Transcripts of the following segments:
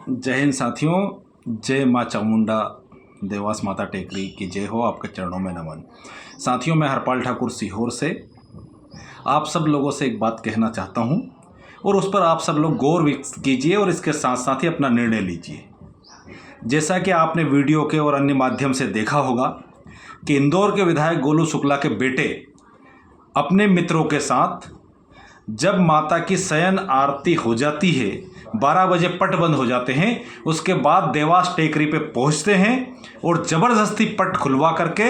जय हिंद साथियों, जय माँ चामुंडा, देवास माता टेकरी की जय हो। आपके चरणों में नमन। साथियों, मैं हरपाल ठाकुर सीहोर से आप सब लोगों से एक बात कहना चाहता हूँ और उस पर आप सब लोग गौर कीजिए और इसके साथ साथ ही अपना निर्णय लीजिए। जैसा कि आपने वीडियो के और अन्य माध्यम से देखा होगा कि इंदौर के विधायक गोलू शुक्ला के बेटे अपने मित्रों के साथ जब माता की शयन आरती हो जाती है, 12 बजे पट बंद हो जाते हैं, उसके बाद देवास टेकरी पे पहुंचते हैं और ज़बरदस्ती पट खुलवा करके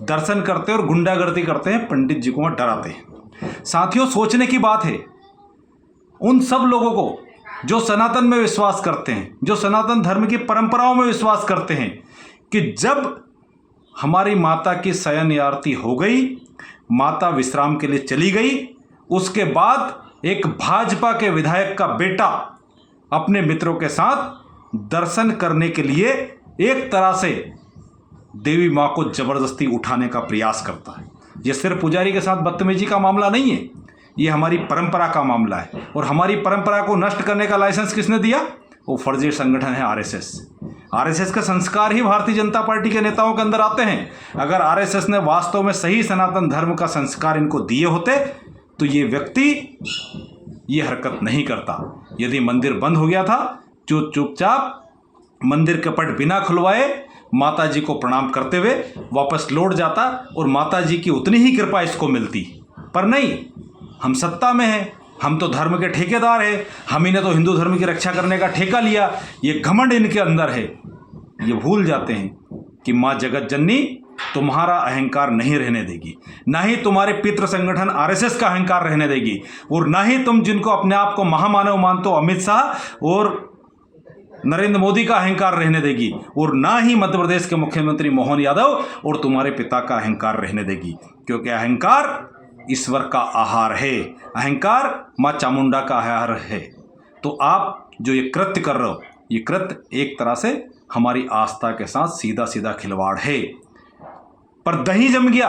दर्शन करते हैं और गुंडागर्दी करते हैं, पंडित जी को डराते हैं। साथियों, सोचने की बात है उन सब लोगों को जो सनातन में विश्वास करते हैं, जो सनातन धर्म की परंपराओं में विश्वास करते हैं, कि जब हमारी माता की शयन आरती हो गई, माता विश्राम के लिए चली गई, उसके बाद एक भाजपा के विधायक का बेटा अपने मित्रों के साथ दर्शन करने के लिए एक तरह से देवी मां को जबरदस्ती उठाने का प्रयास करता है। यह सिर्फ पुजारी के साथ बदतमीजी का मामला नहीं है, ये हमारी परंपरा का मामला है। और हमारी परंपरा को नष्ट करने का लाइसेंस किसने दिया? वो फर्जी संगठन है आरएसएस। आरएसएस का संस्कार ही भारतीय जनता पार्टी के नेताओं के अंदर आते हैं। अगर आरएसएस ने वास्तव में सही सनातन धर्म का संस्कार इनको दिए होते तो ये व्यक्ति ये हरकत नहीं करता। यदि मंदिर बंद हो गया था, चुपचाप मंदिर के पट बिना खुलवाए माता जी को प्रणाम करते हुए वापस लौट जाता और माता जी की उतनी ही कृपा इसको मिलती। पर नहीं, हम सत्ता में हैं, हम तो धर्म के ठेकेदार हैं, हम ही ने तो हिंदू धर्म की रक्षा करने का ठेका लिया। ये घमंड इनके अंदर है। ये भूल जाते हैं कि माँ जगत जननी तुम्हारा अहंकार नहीं रहने देगी, ना ही तुम्हारे पितृ संगठन आरएसएस का अहंकार रहने देगी, और ना ही तुम जिनको अपने आप को महामानव मानते हो अमित शाह और नरेंद्र मोदी का अहंकार रहने देगी, और ना ही मध्य प्रदेश के मुख्यमंत्री मोहन यादव और तुम्हारे पिता का अहंकार रहने देगी। क्योंकि अहंकार ईश्वर का आहार है, अहंकार माँ चामुंडा का आहार है। तो आप जो ये कृत्य कर रहे हो, ये कृत्य एक तरह से हमारी आस्था के साथ सीधा सीधा खिलवाड़ है। पर दही जम गया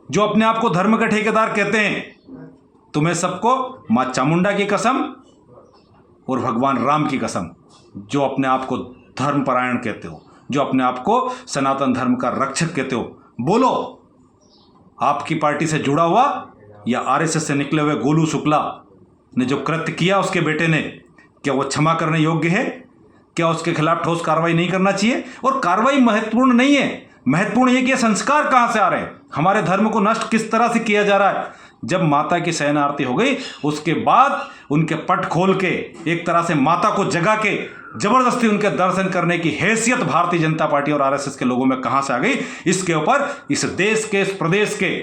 जो अपने आप को धर्म के ठेकेदार कहते हैं। तुम्हें सबको माँ चामुंडा की कसम और भगवान राम की कसम, जो अपने आप को धर्मपरायण कहते हो, जो अपने आप को सनातन धर्म का रक्षक कहते हो, बोलो आपकी पार्टी से जुड़ा हुआ या आरएसएस से निकले हुए गोलू शुक्ला ने जो कृत्य किया उसके बेटे ने, क्या वो क्षमा करने योग्य है? क्या उसके खिलाफ ठोस कार्रवाई नहीं करना चाहिए? और कार्रवाई महत्वपूर्ण नहीं है, महत्वपूर्ण ये कि संस्कार कहां से आ रहे हैं, हमारे धर्म को नष्ट किस तरह से किया जा रहा है। जब माता की शयन आरती हो गई, उसके बाद उनके पट खोल के एक तरह से माता को जगा के जबरदस्ती उनके दर्शन करने की हैसियत भारतीय जनता पार्टी और आरएसएस के लोगों में कहां से आ गई, इसके ऊपर इस देश के, इस प्रदेश के,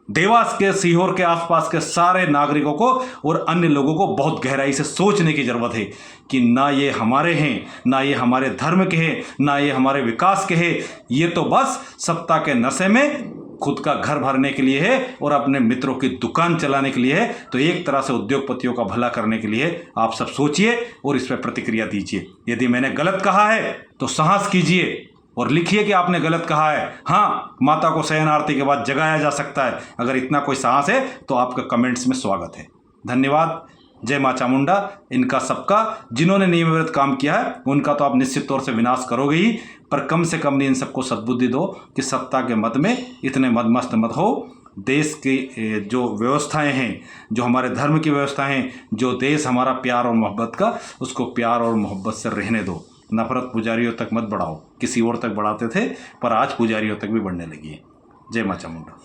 देवास के, सीहोर के आसपास के सारे नागरिकों को और अन्य लोगों को बहुत गहराई से सोचने की जरूरत है कि ना ये हमारे हैं, ना ये हमारे धर्म के हैं, ना ये हमारे विकास के हैं। ये तो बस सत्ता के नशे में खुद का घर भरने के लिए है और अपने मित्रों की दुकान चलाने के लिए है। तो एक तरह से उद्योगपतियों का भला करने के लिए आप सब सोचिए और इस पर प्रतिक्रिया दीजिए। यदि मैंने गलत कहा है तो साहस कीजिए और लिखिए कि आपने गलत कहा है। हाँ, माता को शयन आरती के बाद जगाया जा सकता है। अगर इतना कोई साहस है तो आपका कमेंट्स में स्वागत है। धन्यवाद। जय माँ चामुंडा। इनका सबका, जिन्होंने नियम विरुद्ध काम किया है उनका तो आप निश्चित तौर से विनाश करोगे ही, पर कम से कम इन सबको सद्बुद्धि दो कि सत्ता के मद में इतने मदमस्त मत हो। देश की जो व्यवस्थाएं हैं, जो हमारे धर्म की व्यवस्थाएं हैं, जो देश हमारा प्यार और मोहब्बत का, उसको प्यार और मोहब्बत से रहने दो। नफरत पुजारियों तक मत बढ़ाओ। किसी और तक बढ़ाते थे पर आज पुजारियों तक भी बढ़ने लगी है। जय माँ चामुंडा।